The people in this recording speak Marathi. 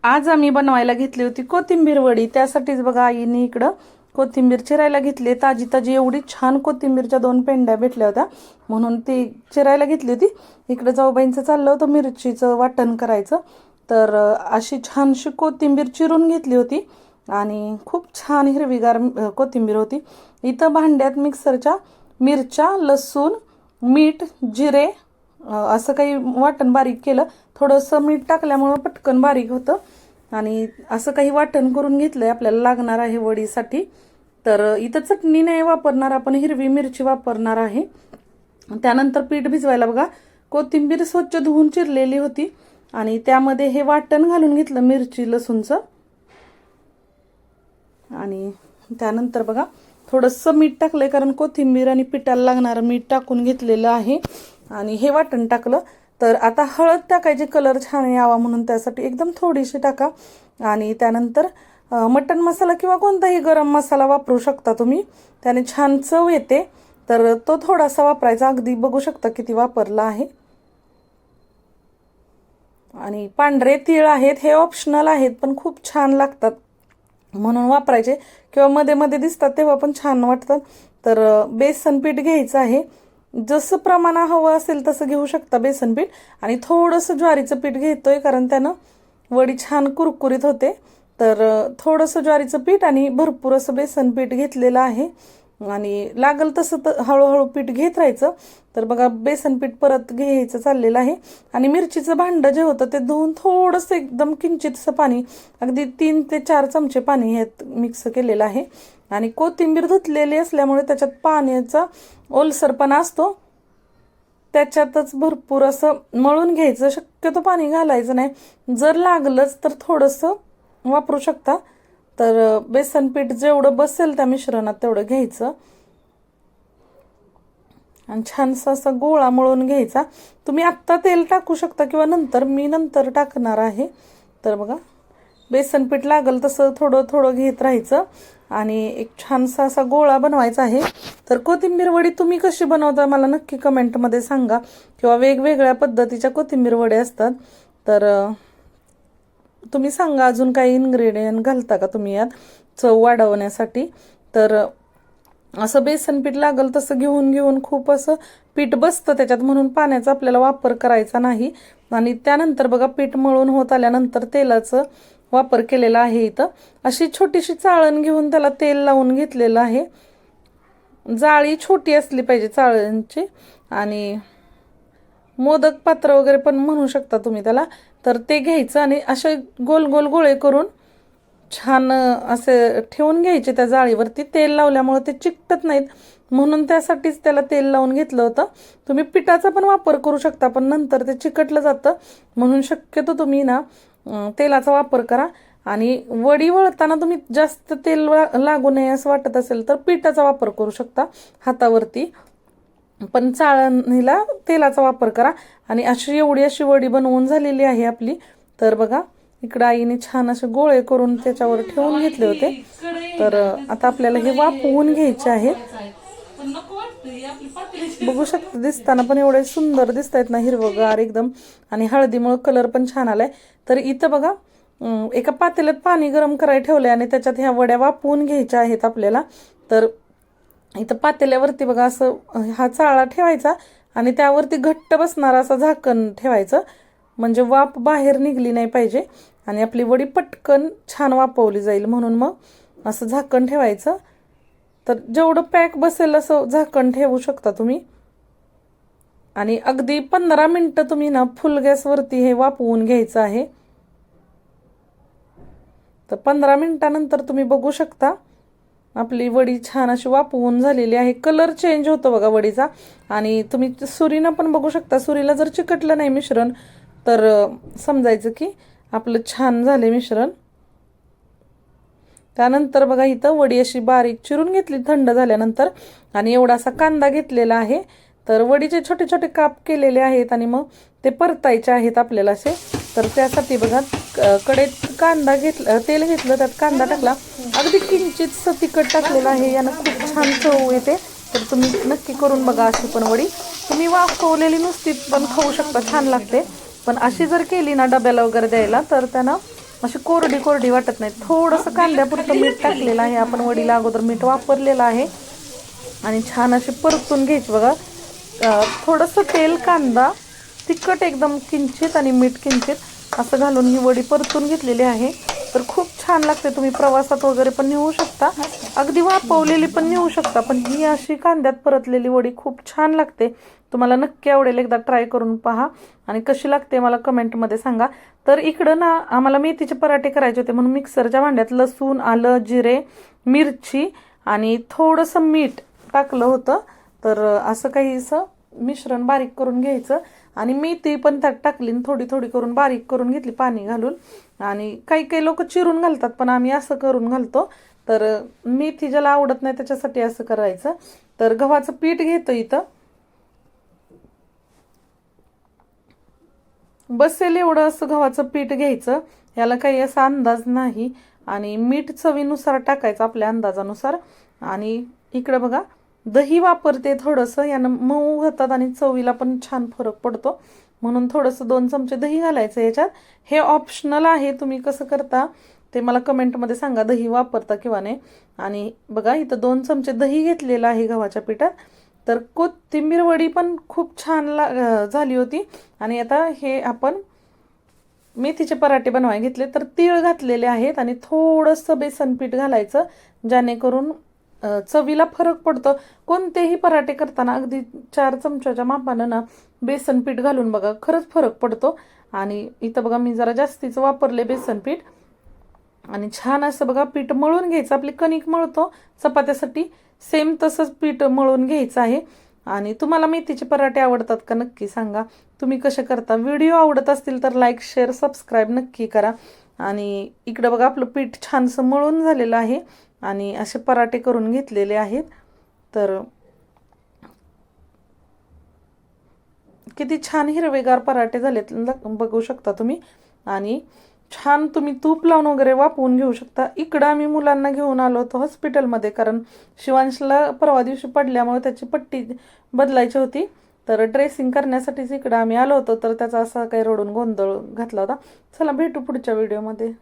आज आम्ही बनवायला घेतली होती कोथिंबीर वडी। त्यासाठीच बघा आईने इकडं कोथिंबीर चिरायला घेतली। ताजी ताजी एवढी छान कोथिंबीरच्या 2 पेंड्या भेटल्या होत्या म्हणून ती चिरायला घेतली होती। इकडे जाऊबाईंचं चाललं होतं मिरचीचं वाटण करायचं, तर अशी छानशी कोथिंबीर चिरून घेतली होती आणि खूप छान हिरवीगार कोथिंबीर होती। इथं भांड्यात मिक्सरच्या मिरच्या, लसूण, मीठ, जिरे असं काही वाटण बारीक केलं। थोडंसं मीठ टाकल्यामुळे पटकन बारीक होतं आणि असं काही वाटण करून घेतलंय आपल्याला लागणार आहे वडीसाठी। तर इथं चटणी नाही वापरणार आपण, हिरवी मिरची वापरणार आहे। त्यानंतर पीठ भिजवायला बघा कोथिंबीर स्वच्छ धुवून चिरलेली होती आणि त्यामध्ये हे वाटण घालून घेतलं मिरची लसूणचं। आणि त्यानंतर बघा थोडंसं मीठ टाकलंय कारण कोथिंबीर आणि पिठाला लागणारं मीठ टाकून घेतलेलं आहे आणि हे वाटण टाकलं। तर आता हळद टाकायची कलर छान यावा म्हणून, त्यासाठी एकदम थोडीशी टाका। आणि त्यानंतर मटण मसाला किंवा कोणताही गरम मसाला वापरू शकता तुम्ही, त्याने छान चव येते। तर तो थोडासा वापरायचा, अगदी बघू शकता किती वापरला आहे। आणि पांढरे तीळ आहेत, हे ऑप्शनल आहेत पण खूप छान लागतात म्हणून वापरायचे, किंवा मध्ये मध्ये दिसतात तेव्हा पण छान वाटतात। तर बेसन पीठ घ्यायचं आहे, जसं प्रमाण हवं असेल तसं घेऊ शकता बेसन पीठ। आणि थोडंसं ज्वारीचं पीठ घेतोय कारण त्यानं वडी छान कुरकुरीत होते। तर थोडंसं ज्वारीचं पीठ आणि भरपूर असं बेसन पीठ घेतलेलं आहे आणि लागल तसं तर हळूहळू पीठ घेत राहायचं। तर बघा बेसन पीठ परत घ्यायचं चाललेलं आहे आणि मिरचीचं भांडं जे होतं ते धुवून थोडंसं एकदम किंचितसं पाणी, अगदी 3 ते 4 चमचे पाणी ह्यात मिक्स केलेलं आहे। आणि कोथिंबीर धुतलेली असल्यामुळे त्याच्यात पाण्याचा ओलसरपणा असतो, त्याच्यातच भरपूर असं मळून घ्यायचं, शक्यतो पाणी घालायचं नाही। जर लागलंच तर थोडंसं वापरू शकता। तर बेसन पीठ जेवढं बसेल त्या मिश्रणात तेवढं घ्यायचं आणि छानसा असा गोळा मळून घ्यायचा। तुम्ही आत्ता तेल टाकू शकता किंवा नंतर, मी नंतर टाकणार आहे। तर बघा बेसन पीठ लागल तसं थोडं थोडं घेत राहायचं आणि एक छानसा असा गोळा बनवायचा आहे। तर कोथिंबीर वडी तुम्ही कशी बनवता मला नक्की कमेंटमध्ये सांगा, किंवा वेगवेगळ्या पद्धतीच्या कोथिंबीर वडे असतात तर तुम्ही सांगा अजून काही इन्ग्रेडियंट घालता का तुम्ही यात चव वाढवण्यासाठी। तर असं बेसन पीठ लागल तसं घेऊन घेऊन खूप असं पीठ बसतं त्याच्यात, म्हणून पाण्याचा आपल्याला वापर करायचा नाही। आणि त्यानंतर बघा पीठ मळून होत आल्यानंतर तेलाचं वापर केलेला आहे। इथं अशी छोटीशी चाळण घेऊन त्याला तेल लावून घेतलेलं आहे। जाळी छोटी असली पाहिजे चाळणची, आणि मोदक पात्र वगैरे पण म्हणू शकता तुम्ही त्याला। तर ते घ्यायचं आणि असे गोल गोल गोळे करून छान असे ठेवून घ्यायचे त्या जाळीवरती। तेल लावल्यामुळे ते चिकटत नाहीत म्हणून त्यासाठीच त्याला तेल लावून घेतलं होतं। तुम्ही पिठाचा पण वापर करू शकता पण नंतर ते चिकटलं जातं, म्हणून शक्यतो तुम्ही ना तेलाचा वापर करा। आणि वडी वळताना तुम्ही जास्त तेल लागू नये असं वाटत असेल तर पिठाचा वापर करू शकता हातावरती, पण चाळणीला तेलाचा वापर करा। आणि अशी एवढी अशी वडी बनवून झालेली आहे आपली। तर बघा इकडं आईने छान असे गोळे करून त्याच्यावर ठेवून घेतले होते। तर आता आपल्याला हे वाफवून घ्यायचे आहेत। बघू शकता दिसताना पण एवढे सुंदर दिसत आहेत ना, हिरवगार एकदम, आणि हळदीमुळे कलर पण छान आलाय। तर इथं बघा एका पातेल्यात पाणी गरम करायला ठेवलंय आणि त्याच्यात ह्या वड्या वाफवून घ्यायच्या आहेत आपल्याला। तर इथं पातेल्यावरती बघा असं हा चाळा ठेवायचा आणि त्यावरती घट्ट बसणारा असं झाकण ठेवायचं, म्हणजे वाफ बाहेर निघली नाही पाहिजे आणि आपली वडी पटकन छान वाफवली जाईल, म्हणून मग असं झाकण ठेवायचं। तर जेवढं पॅक बसेल असं झाकण ठेवू शकता तुम्ही। आणि अगदी 15 मिनिटं तुम्ही ना फुल गॅसवरती हे वाफवून घ्यायचं आहे। तर 15 मिनिटानंतर तुम्ही बघू शकता आपली वडी छान अशी वाफवून झालेली आहे। कलर चेंज होतो बघा वडीचा, आणि तुम्ही सुरीनं पण बघू शकता। सुरीला जर चिकटलं नाही मिश्रण तर समजायचं की आपलं छान झाले मिश्रण। त्यानंतर बघा इथं वडी अशी बारीक चिरून घेतली थंड झाल्यानंतर, आणि एवढासा कांदा घेतलेला आहे। तर वडीचे छोटे छोटे काप केलेले आहेत आणि मग ते परतायचे आहेत आपल्याला असे। तर त्यासाठी बघा कढईत कांदा घेतला, तेल घेतलं, त्यात कांदा टाकला, अगदी किंचितसं तिखट टाकलेलं आहे, यानं खूप छान चव येते। तर तुम्ही नक्की करून बघा अशी पण वडी। तुम्ही वाफवलेली नुसती पण खाऊ शकता, छान लागते, पण अशी जर केली ना डब्याला वगैरे द्यायला तर त्यांना अशी कोरडी कोरडी वाटत नाही. थोडंसं कांद्यापुरतं मीठ टाकलेलं आहे आपण, वडीला अगोदर मीठ वापरलेलं आहे. आणि छान असे परतून घ्यायचे बघा. थोडंसं तेल, कांदा, तिखट एकदम किंचित आणि मीठ किंचित असं घालून ही वडी परतून घेतलेली आहे. तर खूप छान लागते. तुम्ही प्रवासात वगैरे पण नेऊ शकता, अगदी वाफवलेली पण नेऊ शकता, पण ही अशी कांद्यात परतलेली वडी खूप छान लागते. तुम्हाला नक्की आवडेल, एकदा ट्राय करून पहा आणि कशी लागते मला कमेंटमध्ये सांगा. तर इकडं ना आम्हाला मेथीचे पराठे करायचे होते म्हणून मिक्सरच्या भांड्यात लसूण, आलं, जिरे, मिरची आणि थोडंसं मीठ टाकलं होतं. तर असं काहीसं मिश्रण बारीक करून घ्यायचं आणि मेथी पण त्यात टाकली, थोडी थोडी करून बारीक करून घेतली पाणी घालून. आणि काही काही लोक चिरून घालतात, पण आम्ही असं करून घालतो. तर मेथी ज्याला आवडत नाही त्याच्यासाठी असं करायचं. तर गव्हाचं पीठ घेतो इथं, बसेल एवढं असं गव्हाचं पीठ घ्यायचं. याला काही असा अंदाज नाही. आणि मीठ चवीनुसार टाकायचं आपल्या अंदाजानुसार. आणि इकडं बघा दही वापरते थोडंसं, यानं मऊ होतात आणि चवीला पण छान फरक पडतो. म्हणून थोडंसं 2 चमचे दही घालायचं याच्यात. हे ऑप्शनल आहे, तुम्ही कसं करता ते मला कमेंटमध्ये सांगा, दही वापरता किंवा नाही. आणि बघा इथं 2 चमचे दही घेतलेलं आहे गव्हाच्या पिठात. तर कोथिंबीर वडी पण खूप छान झाली होती. आणि आता हे आपण मेथीचे पराठे बनवायला घेतले. तर तीळ घातलेले आहेत आणि थोडंसं बेसन पीठ घालायचं, जेणेकरून चवीला फरक पडतो. कोणतेही पराठे करताना अगदी 4 चमच्याच्या मापानं ना बेसन पीठ घालून बघा, खरंच फरक पडतो. आणि इथं बघा मी जरा जास्तीचं वापरले बेसन पीठ. आणि छान असं बघा पीठ मळून घ्यायचं, आपली कणिक मळतो चपात्यासाठी सेम तसंच पीठ मळून घ्यायचं आहे. आणि तुम्हाला मेथीचे पराठे आवडतात का नक्की सांगा, तुम्ही कसे करता. व्हिडिओ आवडत असतील तर लाईक, शेअर, सबस्क्राईब नक्की करा. आणि इकडं बघा आपलं पीठ छानसं मळून झालेलं आहे आणि असे पराठे करून घेतलेले आहेत. तर किती छान हिरवेगार पराठे झालेत बघू शकता तुम्ही. आणि छान तुम्ही तूप लावून वगैरे वापरून घेऊ शकता. इकडं आम्ही मुलांना घेऊन आलो होतो हॉस्पिटलमध्ये, कारण शिवांशला परवा दिवशी पडल्यामुळे त्याची पट्टी बदलायची होती. तर ड्रेसिंग करण्यासाठीच इकडं आम्ही आलो होतो. तर त्याचा असा काही रडून गोंधळ घातला होता. चला भेटू पुढच्या व्हिडिओमध्ये.